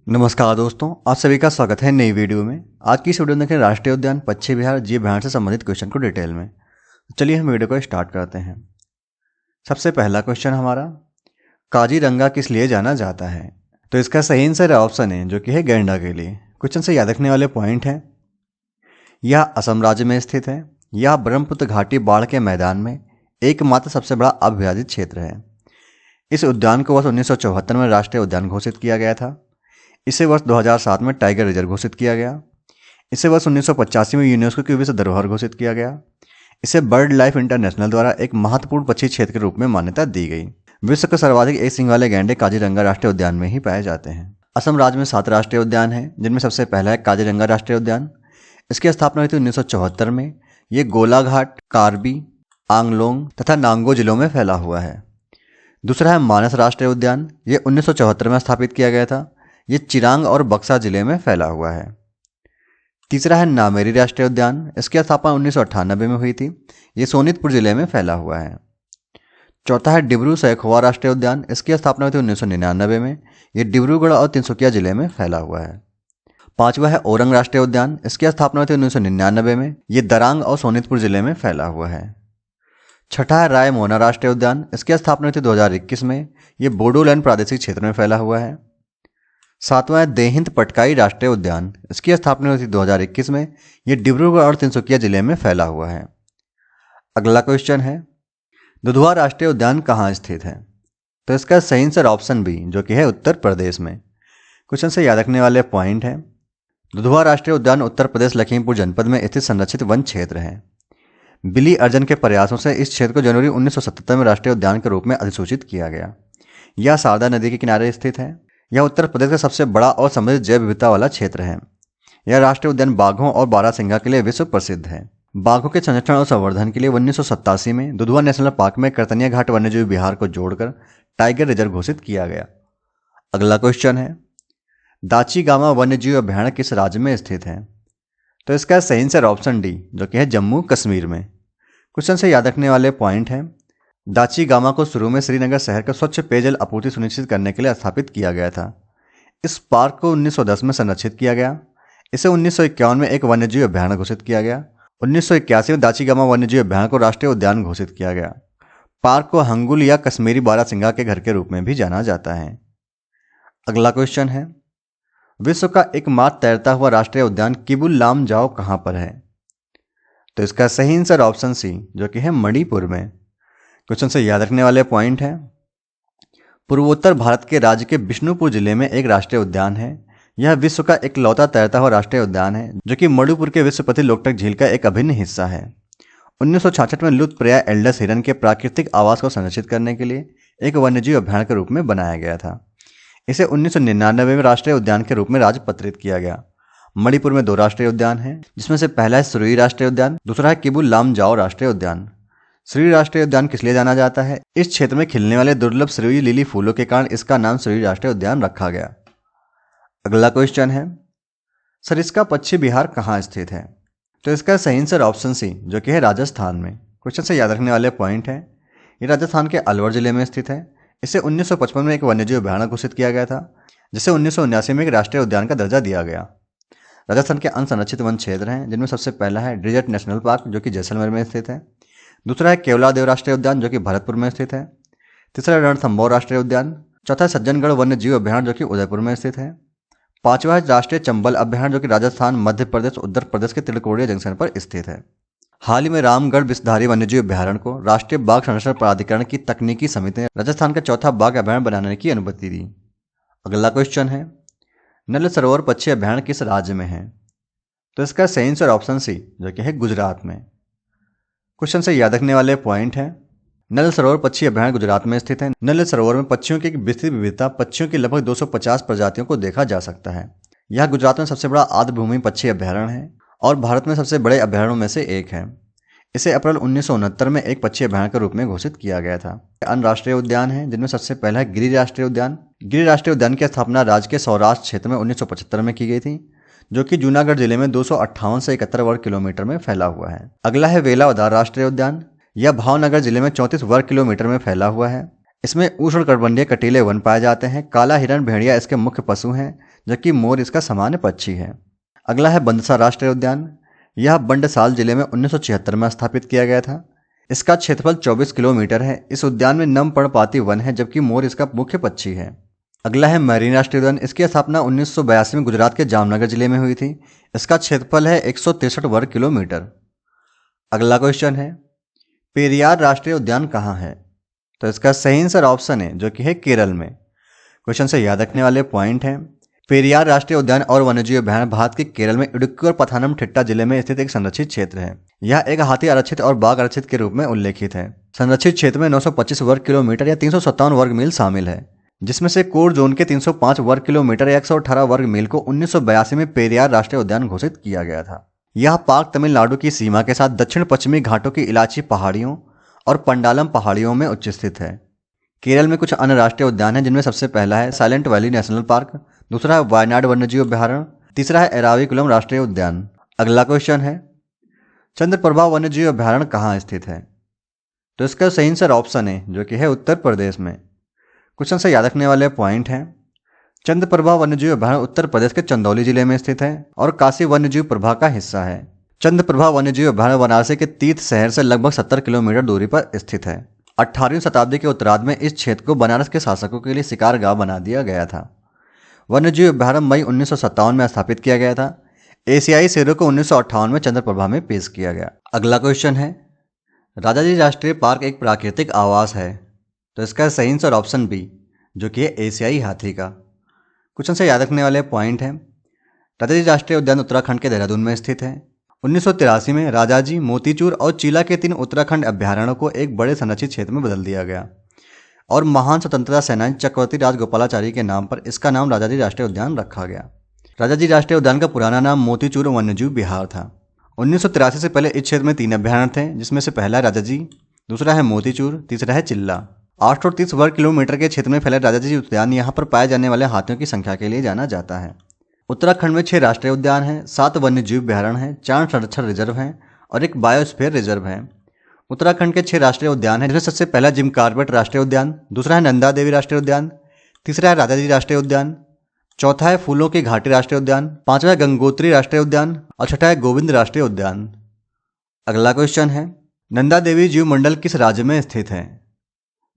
नमस्कार दोस्तों, आप सभी का स्वागत है नई वीडियो में। आज की इस वीडियो में देखें राष्ट्रीय उद्यान पक्षी विहार जीव विहार से संबंधित क्वेश्चन को डिटेल में। चलिए हम वीडियो को स्टार्ट करते हैं। सबसे पहला क्वेश्चन हमारा, काजीरंगा किस लिए जाना जाता है? तो इसका सही आंसर ऑप्शन है जो कि है गैंडा के लिए। क्वेश्चन से याद रखने वाले पॉइंट हैं, यह असम राज्य में स्थित है। यह ब्रह्मपुत्र घाटी बाढ़ के मैदान में एकमात्र सबसे बड़ा अभयारण्य क्षेत्र है। इस उद्यान को वर्ष 1974 में राष्ट्रीय उद्यान घोषित किया गया था। इसे वर्ष 2007 में टाइगर रिजर्व घोषित किया गया। इसे वर्ष 1985 में यूनेस्को की विश्व धरोहर घोषित किया गया। इसे बर्ड लाइफ इंटरनेशनल द्वारा एक महत्वपूर्ण पक्षी क्षेत्र के रूप में मान्यता दी गई। विश्व के सर्वाधिक एक सिंग वाले गैंडे काजीरंगा राष्ट्रीय उद्यान में ही पाए जाते हैं। असम राज्य में 7 राष्ट्रीय उद्यान हैं, जिनमें सबसे पहला है काजीरंगा राष्ट्रीय उद्यान। इसकी स्थापना हुई थी 1974 में। ये गोलाघाट, कार्बी, आंगलोंग तथा नांगो जिलों में फैला हुआ है। दूसरा है मानस राष्ट्रीय उद्यान। ये 1974 में स्थापित किया गया था। ये चिरांग और बक्सा जिले में फैला हुआ है। तीसरा है नामेरी राष्ट्रीय उद्यान। इसकी स्थापना 1998 में हुई थी। ये सोनितपुर जिले में फैला हुआ है। चौथा है डिब्रू सैखोवा राष्ट्रीय उद्यान। इसकी स्थापना हुई थी 1999 में। ये डिब्रूगढ़ और तिनसुकिया जिले में फैला हुआ है। पांचवा है ओरंग राष्ट्रीय उद्यान। इसकी स्थापना हुई थी 1999 में। ये दरांग और सोनितपुर जिले में फैला हुआ है। छठा है रायमोना राष्ट्रीय उद्यान। इसकी स्थापना हुई थी 2021 में। ये बोडोलैंड प्रादेशिक क्षेत्र में फैला हुआ है। सातवां है देहिंत पटकाई राष्ट्रीय उद्यान। इसकी स्थापना हुई थी 2021 में। ये डिब्रूगढ़ और तिनसुकिया जिले में फैला हुआ है। अगला क्वेश्चन है, दुधवा राष्ट्रीय उद्यान कहाँ स्थित है? तो इसका सही आंसर ऑप्शन बी जो कि है उत्तर प्रदेश में। क्वेश्चन से याद रखने वाले पॉइंट है, दुधवा राष्ट्रीय उद्यान उत्तर प्रदेश लखीमपुर जनपद में स्थित संरक्षित वन क्षेत्र है। बिली अर्जन के प्रयासों से इस क्षेत्र को जनवरी 1977 में राष्ट्रीय उद्यान के रूप में अधिसूचित किया गया। यह शारदा नदी के किनारे स्थित है। यह उत्तर प्रदेश का सबसे बड़ा और समृद्ध जैव विविधता वाला क्षेत्र है। यह राष्ट्रीय उद्यान बाघों और बारहसिंगा के लिए विश्व प्रसिद्ध है। बाघों के संरक्षण और संवर्धन के लिए 1987 में दुधवा नेशनल पार्क में करतनिया घाट वन्यजीव विहार को जोड़कर टाइगर रिजर्व घोषित किया गया। अगला क्वेश्चन है, दाची-गामा वन्यजीव अभयारण्य किस राज्य में स्थित है? तो इसका सही आंसर ऑप्शन डी जो कि है जम्मू कश्मीर में। क्वेश्चन से याद रखने वाले पॉइंट हैं, दाची-गामा को शुरू में श्रीनगर शहर का स्वच्छ पेयजल आपूर्ति सुनिश्चित करने के लिए स्थापित किया गया था। इस पार्क को 1910 में संरक्षित किया गया। इसे 1951 में एक वन्यजीव अभयारण्य घोषित किया गया। 1981 में दाची-गामा वन्यजीव अभयारण्य को राष्ट्रीय उद्यान घोषित किया गया। पार्क को हंगुल या कश्मीरी बारहसिंगा के घर के रूप में भी जाना जाता है। अगला क्वेश्चन है, विश्व का एकमात्र तैरता हुआ राष्ट्रीय उद्यान किबुल लामजाओ कहाँ पर है? तो इसका सही आंसर ऑप्शन सी जो कि है मणिपुर में। क्वेश्चन से याद रखने वाले पॉइंट है, पूर्वोत्तर भारत के राज्य के बिष्णुपुर जिले में एक राष्ट्रीय उद्यान है। यह विश्व का इकलौता तैरता हुआ राष्ट्रीय उद्यान है जो कि मणिपुर के विश्व प्रसिद्ध लोकटक झील का एक अभिन्न हिस्सा है। 1966 में लुप्तप्राय एल्डस हिरन के प्राकृतिक आवास को संरक्षित करने के लिए एक वन्यजीव अभयारण्य के रूप में बनाया गया था। इसे 1999 में राष्ट्रीय उद्यान के रूप में राजपत्रित किया गया। मणिपुर में 2 राष्ट्रीय उद्यान हैं, जिसमें से पहला है सुरुई राष्ट्रीय उद्यान, दूसरा है किबुल लामजाओ राष्ट्रीय उद्यान। सुरुई राष्ट्रीय उद्यान किस लिए जाना जाता है? इस क्षेत्र में खिलने वाले दुर्लभ सुरुई लिली फूलों के कारण इसका नाम सुरुई राष्ट्रीय उद्यान रखा गया। अगला क्वेश्चन है, सरिस्का पक्षी विहार कहाँ स्थित है? तो इसका सही आंसर ऑप्शन सी जो कि है राजस्थान में। क्वेश्चन से याद रखने वाले पॉइंट है, ये राजस्थान के अलवर जिले में स्थित है। इसे 1955 में एक वन्यजीव अभयारण्य घोषित किया गया था, जिसे 1979 में एक राष्ट्रीय उद्यान का दर्जा दिया गया। राजस्थान के असंरक्षित वन क्षेत्र हैं, जिनमें सबसे पहला है डेजर्ट नेशनल पार्क जो कि जैसलमेर में स्थित है। दूसरा है केवलादेव राष्ट्रीय उद्यान जो कि भरतपुर में स्थित है। तीसरा रणथंभौर राष्ट्रीय उद्यान। चौथा है सज्जनगढ़ वन्यजीव अभयारण्य जो कि उदयपुर में स्थित है। पांचवा है राष्ट्रीय चंबल अभयारण्य जो कि राजस्थान, मध्य प्रदेश, उत्तर प्रदेश के त्रिकोणीय जंक्शन पर स्थित है। हाल ही में रामगढ़ विषधारी वन्यजीव अभयारण्य को राष्ट्रीय बाघ संरक्षण प्राधिकरण की तकनीकी समिति ने राजस्थान का चौथा बाघ अभयारण्य बनाने की अनुमति दी। अगला क्वेश्चन है, नल सरोवर पक्षी अभयारण्य किस राज्य में है? तो इसका सही आंसर ऑप्शन सी जो कि है गुजरात में। क्वेश्चन से याद रखने वाले पॉइंट है, नल सरोवर पक्षी अभयारण्य गुजरात में स्थित है। नल सरोवर में पक्षियों की विस्तृत विविधता, पक्षियों की लगभग 250 प्रजातियों को देखा जा सकता है। यह गुजरात में सबसे बड़ा आर्द्रभूमि पक्षी अभयारण्य है और भारत में सबसे बड़े अभयारण्यों में से एक है। इसे अप्रैल 1969 में एक पक्षी अभयारण्य के रूप में घोषित किया गया था। अन्य राष्ट्रीय उद्यान हैं, जिनमें सबसे पहला है गिरि राष्ट्रीय उद्यान। गिरि राष्ट्रीय उद्यान की स्थापना राज्य के सौराष्ट्र क्षेत्र में 1975 में की गई थी, जो कि जूनागढ़ जिले में 258 से 71 वर्ग किलोमीटर में फैला हुआ है। अगला है वेलावदार राष्ट्रीय उद्यान। यह भावनगर जिले में 34 वर्ग किलोमीटर में फैला हुआ है। इसमें उष्णकटिबंधीय कटीले वन पाए जाते हैं। काला हिरण भेड़िया इसके मुख्य पशु हैं, जबकि मोर इसका सामान्य पक्षी है। अगला है बंदसा राष्ट्रीय उद्यान। यह बंडसाल जिले में 1976 में स्थापित किया गया था। इसका क्षेत्रफल 24 किलोमीटर है। इस उद्यान में नम पर्णपाती वन है, जबकि मोर इसका मुख्य पक्षी है। अगला है मैरीन राष्ट्रीय उद्यान। इसकी स्थापना 1982 में गुजरात के जामनगर जिले में हुई थी। इसका क्षेत्रफल है 163 वर्ग किलोमीटर। अगला क्वेश्चन है, पेरियार राष्ट्रीय उद्यान कहाँ है? तो इसका सही आंसर ऑप्शन है, जो कि है केरल में। क्वेश्चन से याद रखने वाले पॉइंट हैं, पेरियार राष्ट्रीय उद्यान और वन्यजीव अभयारण्य भारत के केरल में इडुक्की और पथानमथिट्टा जिले में स्थित एक संरक्षित क्षेत्र है। यह एक हाथी आरक्षित और बाघ आरक्षित के रूप में उल्लेखित है। संरक्षित क्षेत्र में 925 वर्ग किलोमीटर या 357 वर्ग मील शामिल है, जिसमें से कोर जोन के 305 वर्ग किलोमीटर या 118 वर्ग मील को 1982 में पेरियार राष्ट्रीय उद्यान घोषित किया गया था। यह पार्क तमिलनाडु की सीमा के साथ दक्षिण पश्चिमी घाटों की इलाची पहाड़ियों और पंडालम पहाड़ियों में उच्च स्थित है। केरल में कुछ अन्य राष्ट्रीय उद्यान हैं, जिनमें सबसे पहला है साइलेंट वैली नेशनल पार्क, दूसरा है वायनाड वन्यजीव अभयारण्य, तीसरा है एराविकुलम राष्ट्रीय उद्यान। अगला क्वेश्चन है, चंद्रप्रभा वन्यजीव अभयारण्य कहाँ स्थित है? तो इसका सही आंसर ऑप्शन है, जो कि है उत्तर प्रदेश में। क्वेश्चन से याद रखने वाले पॉइंट हैं, चंद्रप्रभा वन्यजीव अभयारण्य उत्तर प्रदेश के चंदौली जिले में स्थित है और काशी वन्यजीव प्रभा का हिस्सा है। चंद्रप्रभा वन्यजीव अभयारण्य वाराणसी के तीर्थ शहर से लगभग 70 किलोमीटर दूरी पर स्थित है। 18वीं शताब्दी के उत्तरार्ध में इस क्षेत्र को बनारस के शासकों के लिए शिकारगाह बना दिया गया था। वन्यजीव अभयारण्य मई 1957 में स्थापित किया गया था। एशियाई शेरों को 1958 में चंद्रप्रभा में पेश किया गया। अगला क्वेश्चन है, राजाजी राष्ट्रीय पार्क एक प्राकृतिक आवास है? तो इसका सही आंसर ऑप्शन बी, जो कि है एशियाई हाथी का। क्वेश्चन से याद रखने वाले पॉइंट हैं, राजाजी राष्ट्रीय उद्यान उत्तराखंड के देहरादून में स्थित है। 1983 में राजाजी, मोतीचूर और चीला के 3 उत्तराखंड अभयारण्यों को एक बड़े संरक्षित क्षेत्र में बदल दिया गया और महान स्वतंत्रता सेनानी चक्रवर्ती राजगोपालाचारी के नाम पर इसका नाम राजाजी राष्ट्रीय उद्यान रखा गया। राजाजी राष्ट्रीय उद्यान का पुराना नाम मोतीचूर वन्यजीव विहार था। 1983 से पहले इस क्षेत्र में 3 अभयारण्य थे, जिसमें से पहला है राजाजी, दूसरा है मोतीचूर, तीसरा है चिल्ला। 830 वर्ग किलोमीटर के क्षेत्र में फैले राजाजी उद्यान यहाँ पर पाए जाने वाले हाथियों की संख्या के लिए जाना जाता है। उत्तराखंड में 6 राष्ट्रीय उद्यान हैं, 7 वन्यजीव अभयारण्य हैं, 4 संरक्षण रिजर्व हैं और एक बायोस्फीयर रिजर्व है। उत्तराखंड के 6 राष्ट्रीय उद्यान हैं, जिसमें सबसे पहला जिम कॉर्बेट राष्ट्रीय उद्यान, दूसरा है नंदा देवी राष्ट्रीय उद्यान, तीसरा है राजाजी राष्ट्रीय उद्यान, चौथा है फूलों की घाटी राष्ट्रीय उद्यान, पांचवा है गंगोत्री राष्ट्रीय उद्यान और छठा है गोविंद राष्ट्रीय उद्यान। अगला क्वेश्चन है, नंदा देवी जीव मंडल किस राज्य में स्थित है?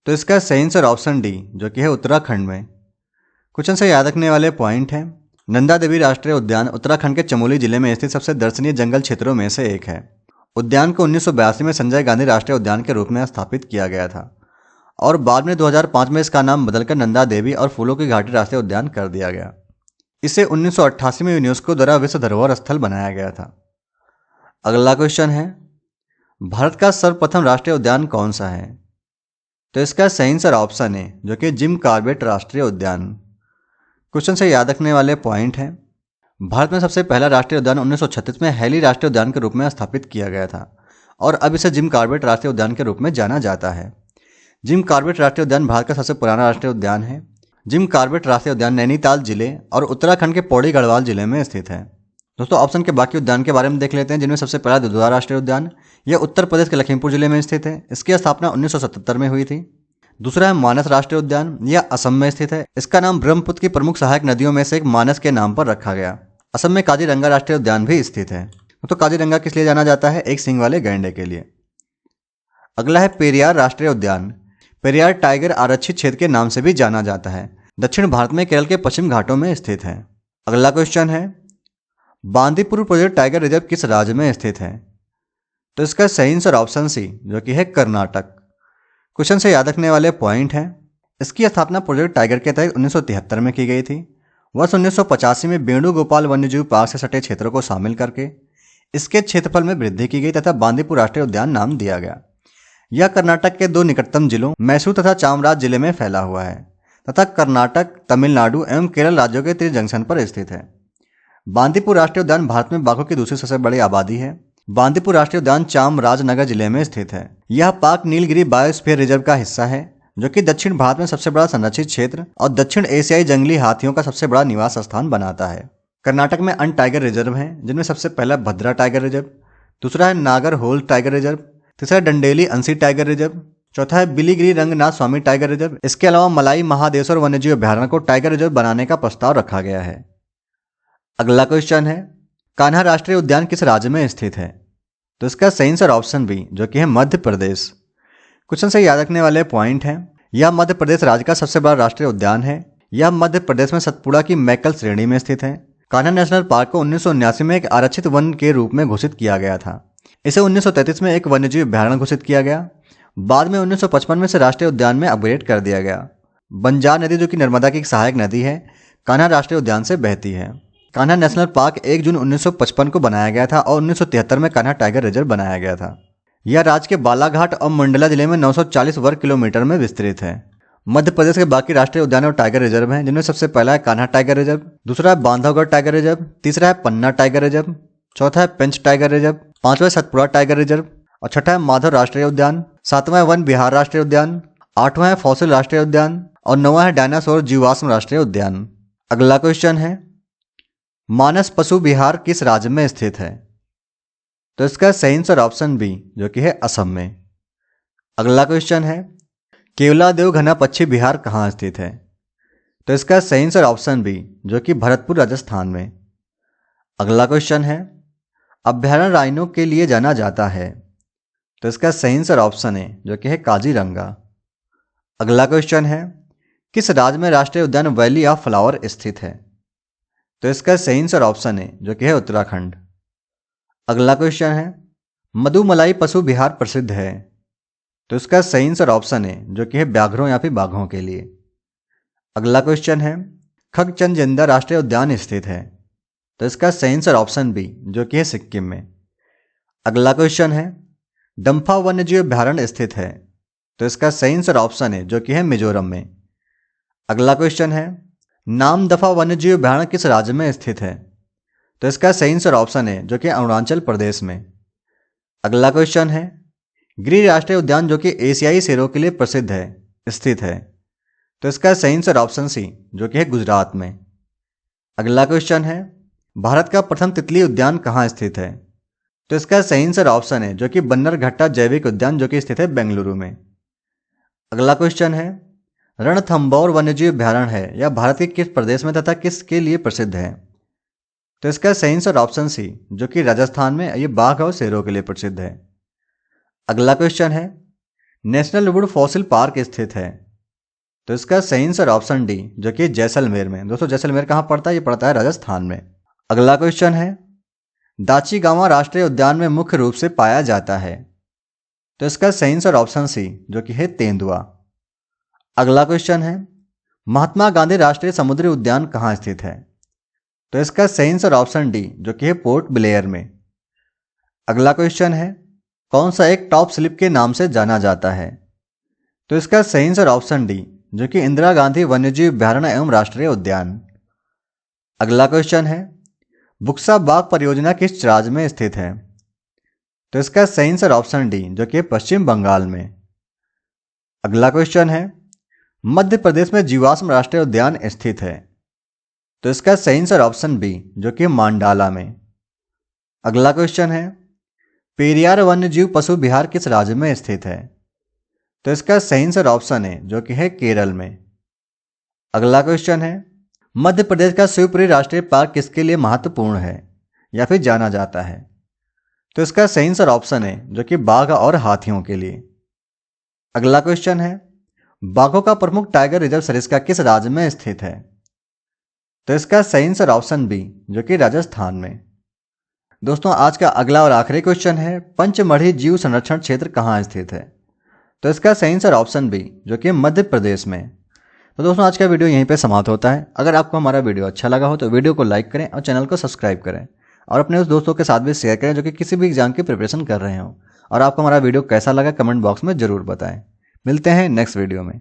तो इसका सही आंसर ऑप्शन डी, जो कि है उत्तराखंड में। क्वेश्चन से याद रखने वाले पॉइंट हैं, नंदा देवी राष्ट्रीय उद्यान उत्तराखंड के चमोली जिले में स्थित सबसे दर्शनीय जंगल क्षेत्रों में से एक है। उद्यान को 1982 में संजय गांधी राष्ट्रीय उद्यान के रूप में स्थापित किया गया था और बाद में 2005 में इसका नाम बदलकर नंदा देवी और फूलों की घाटी राष्ट्रीय उद्यान कर दिया गया। इसे 1988 में यूनेस्को द्वारा विश्व धरोहर स्थल बनाया गया था। अगला क्वेश्चन है, भारत का सर्वप्रथम राष्ट्रीय उद्यान कौन सा है? तो इसका सही आंसर ऑप्शन है, जो कि जिम कॉर्बेट राष्ट्रीय उद्यान। क्वेश्चन से याद रखने वाले पॉइंट हैं, भारत में सबसे पहला राष्ट्रीय उद्यान 1936 में हैली राष्ट्रीय उद्यान के रूप में स्थापित किया गया था और अब इसे जिम कॉर्बेट राष्ट्रीय उद्यान के रूप में जाना जाता है। जिम कॉर्बेट राष्ट्रीय उद्यान भारत का सबसे पुराना राष्ट्रीय उद्यान है। जिम कॉर्बेट राष्ट्रीय उद्यान नैनीताल जिले और उत्तराखंड के पौड़ी गढ़वाल जिले में स्थित है। दोस्तों, ऑप्शन के बाकी उद्यान के बारे में देख लेते हैं, जिनमें सबसे पहला दुधवा राष्ट्रीय उद्यान, यह उत्तर प्रदेश के लखीमपुर जिले में स्थित है। इसकी स्थापना 1977 में हुई थी। दूसरा है मानस राष्ट्रीय उद्यान, यह असम में स्थित है। इसका नाम ब्रह्मपुत्र की प्रमुख सहायक नदियों में से एक मानस के नाम पर रखा गया। असम में काजीरंगा राष्ट्रीय उद्यान भी स्थित है। तो काजीरंगा किस लिए जाना जाता है? एक सींग वाले गैंडे के लिए। अगला है पेरियार राष्ट्रीय उद्यान। पेरियार टाइगर आरक्षित क्षेत्र के नाम से भी जाना जाता है। दक्षिण भारत में केरल के पश्चिम घाटों में स्थित है। अगला क्वेश्चन है, बांदीपुर प्रोजेक्ट टाइगर रिजर्व किस राज्य में स्थित है? तो इसका सही आंसर ऑप्शन सी, जो कि है कर्नाटक। क्वेश्चन से याद रखने वाले पॉइंट हैं, इसकी स्थापना प्रोजेक्ट टाइगर के तहत 1973 में की गई थी। वर्ष 1985 में वेणुगोपाल वन्यजीव पार्क से सटे क्षेत्रों को शामिल करके इसके क्षेत्रफल में वृद्धि की गई तथा बांदीपुर राष्ट्रीय उद्यान नाम दिया गया। यह कर्नाटक के 2 निकटतम जिलों मैसूर तथा चामराज जिले में फैला हुआ है तथा कर्नाटक, तमिलनाडु एवं केरल राज्यों के 3 जंक्शन पर स्थित है। बांदीपुर राष्ट्रीय उद्यान भारत में बाघों की दूसरी सबसे बड़ी आबादी है। बांदीपुर राष्ट्रीय उद्यान चामराजनगर जिले में स्थित है। यह पार्क नीलगिरी बायोस्फीयर रिजर्व का हिस्सा है, जो कि दक्षिण भारत में सबसे बड़ा संरक्षित क्षेत्र और दक्षिण एशियाई जंगली हाथियों का सबसे बड़ा निवास स्थान बनाता है। कर्नाटक में अन्य टाइगर रिजर्व हैं, जिनमें सबसे पहला भद्रा टाइगर रिजर्व, दूसरा है नागर होल टाइगर रिजर्व, तीसरा डंडेली अंसी टाइगर रिजर्व, चौथा है बिलीगिरी रंगनाथ स्वामी टाइगर रिजर्व। इसके अलावा मलाई महादेश्वर वन्यजीव अभ्यारण्य को टाइगर रिजर्व बनाने का प्रस्ताव रखा गया है। अगला क्वेश्चन है कान्हा राष्ट्रीय उद्यान किस राज्य में स्थित है? तो इसका सही आंसर ऑप्शन बी जो कि है मध्य प्रदेश। क्वेश्चन से याद रखने वाले पॉइंट हैं, यह मध्य प्रदेश राज्य का सबसे बड़ा राष्ट्रीय उद्यान है। यह मध्य प्रदेश में सतपुड़ा की मैकल श्रेणी में स्थित है। कान्हा नेशनल पार्क को 1979 में एक आरक्षित वन के रूप में घोषित किया गया था। इसे 1933 में एक वन्यजीव अभ्यारण्य घोषित किया गया। बाद में 1955 में से राष्ट्रीय उद्यान में अपग्रेड कर दिया गया। बंजार नदी जो कि नर्मदा की एक सहायक नदी है, कान्हा राष्ट्रीय उद्यान से बहती है। कान्हा नेशनल पार्क 1 जून 1955 को बनाया गया था और 1973 में कान्हा टाइगर रिजर्व बनाया गया था। यह राज्य के बालाघाट और मंडला जिले में 940 वर्ग किलोमीटर में विस्तृत है। मध्य प्रदेश के बाकी राष्ट्रीय उद्यान और टाइगर रिजर्व हैं, जिनमें सबसे पहला है कान्हा टाइगर रिजर्व, दूसरा है बांधवगढ़ टाइगर रिजर्व, तीसरा है पन्ना टाइगर रिजर्व, चौथा है पेंच टाइगर रिजर्व, पांचवा है सतपुड़ा टाइगर रिजर्व और छठा है माधव राष्ट्रीय उद्यान, सातवां है वन विहार राष्ट्रीय उद्यान, आठवां है फॉसिल राष्ट्रीय उद्यान और नौवां है डायनासोर जीवाश्म राष्ट्रीय उद्यान। अगला क्वेश्चन है मानस पशु विहार किस राज्य में स्थित है? तो इसका सही आंसर ऑप्शन बी जो कि है असम में। अगला क्वेश्चन है केवलादेव घना पक्षी विहार कहाँ स्थित है? तो इसका सही आंसर ऑप्शन बी जो कि भरतपुर राजस्थान में। अगला क्वेश्चन है अभ्यारण्य राइनो के लिए जाना जाता है। तो इसका सही आंसर ऑप्शन है जो कि है काजीरंगा। अगला क्वेश्चन है किस राज्य में राष्ट्रीय उद्यान वैली ऑफ फ्लावर स्थित है? तो इसका सही आंसर ऑप्शन है जो कि है उत्तराखंड। अगला क्वेश्चन है मधुमलाई पशु विहार प्रसिद्ध है। तो इसका सही आंसर ऑप्शन है जो कि है व्याघ्रों या फिर बाघों के लिए। अगला क्वेश्चन है खगचंद राष्ट्रीय उद्यान स्थित है। तो इसका सही आंसर ऑप्शन बी जो कि है सिक्किम में। अगला क्वेश्चन है डम्फा वन्यजीव अभ्यारण्य स्थित है। तो इसका सही आंसर ऑप्शन है जो कि है मिजोरम में। अगला क्वेश्चन है नामदफा वन्यजीव अभ्यारण्य किस राज्य में स्थित है? तो इसका सही आंसर ऑप्शन है जो कि अरुणाचल प्रदेश में। अगला क्वेश्चन है गिर राष्ट्रीय उद्यान जो कि एशियाई शेरों के लिए प्रसिद्ध है स्थित है। तो इसका सही आंसर ऑप्शन सी जो कि है गुजरात में। अगला क्वेश्चन है भारत का प्रथम तितली उद्यान कहाँ स्थित है? तो इसका सही आंसर ऑप्शन है जो कि बन्नरघट्टा जैविक उद्यान जो कि स्थित है बेंगलुरु में। अगला क्वेश्चन है रणथंभौर वन्यजीव अभ्यारण्य है या भारत के किस प्रदेश में तथा किसके लिए प्रसिद्ध है? तो इसका सही आंसर ऑप्शन सी जो कि राजस्थान में ये बाघ और शेरों के लिए प्रसिद्ध है। अगला क्वेश्चन है नेशनल वुड फॉसिल पार्क स्थित है। तो इसका सही आंसर ऑप्शन डी जो कि जैसलमेर में। दोस्तों जैसलमेर कहाँ पड़ता है? ये पड़ता है राजस्थान में। अगला क्वेश्चन है दाचीगांवा राष्ट्रीय उद्यान में मुख्य रूप से पाया जाता है। तो इसका सही आंसर ऑप्शन सी जो कि है तेंदुआ। अगला क्वेश्चन है महात्मा गांधी राष्ट्रीय समुद्री उद्यान कहाँ स्थित है? तो इसका सही आंसर ऑप्शन डी जो कि है पोर्ट ब्लेयर में। अगला क्वेश्चन है कौन सा एक टॉप स्लिप के नाम से जाना जाता है? तो इसका सही आंसर ऑप्शन डी जो कि इंदिरा गांधी वन्यजीव अभ्यारण्य एवं राष्ट्रीय उद्यान। अगला क्वेश्चन है बुक्सा बाग परियोजना किस राज्य में स्थित है? तो इसका सही आंसर ऑप्शन डी जो कि पश्चिम बंगाल में। अगला क्वेश्चन है मध्य प्रदेश में जीवाश्म राष्ट्रीय उद्यान स्थित है। तो इसका सही आंसर ऑप्शन बी जो कि मांडाला में। अगला क्वेश्चन है पेरियार वन्यजीव पशु विहार किस राज्य में स्थित है? तो इसका सही आंसर ऑप्शन है जो कि है केरल में। अगला क्वेश्चन है मध्य प्रदेश का शिवपुरी राष्ट्रीय पार्क किसके लिए महत्वपूर्ण है या फिर जाना जाता है? तो इसका सही आंसर ऑप्शन है जो कि बाघ और हाथियों के लिए। अगला क्वेश्चन है बाघों का प्रमुख टाइगर रिजर्व सरिस्का किस राज्य में स्थित है? तो इसका सही आंसर ऑप्शन बी जो कि राजस्थान में। दोस्तों आज का अगला और आखिरी क्वेश्चन है पंचमढ़ी जीव संरक्षण क्षेत्र कहाँ स्थित है? तो इसका सही आंसर ऑप्शन बी जो कि मध्य प्रदेश में। तो दोस्तों आज का वीडियो यहीं पे समाप्त होता है। अगर आपको हमारा वीडियो अच्छा लगा हो तो वीडियो को लाइक करें और चैनल को सब्सक्राइब करें और अपने उस दोस्तों के साथ भी शेयर करें जो कि किसी भी एग्जाम की प्रिपरेशन कर रहे हो। और आपको हमारा वीडियो कैसा लगा कमेंट बॉक्स में ज़रूर बताएं। मिलते हैं नेक्स्ट वीडियो में।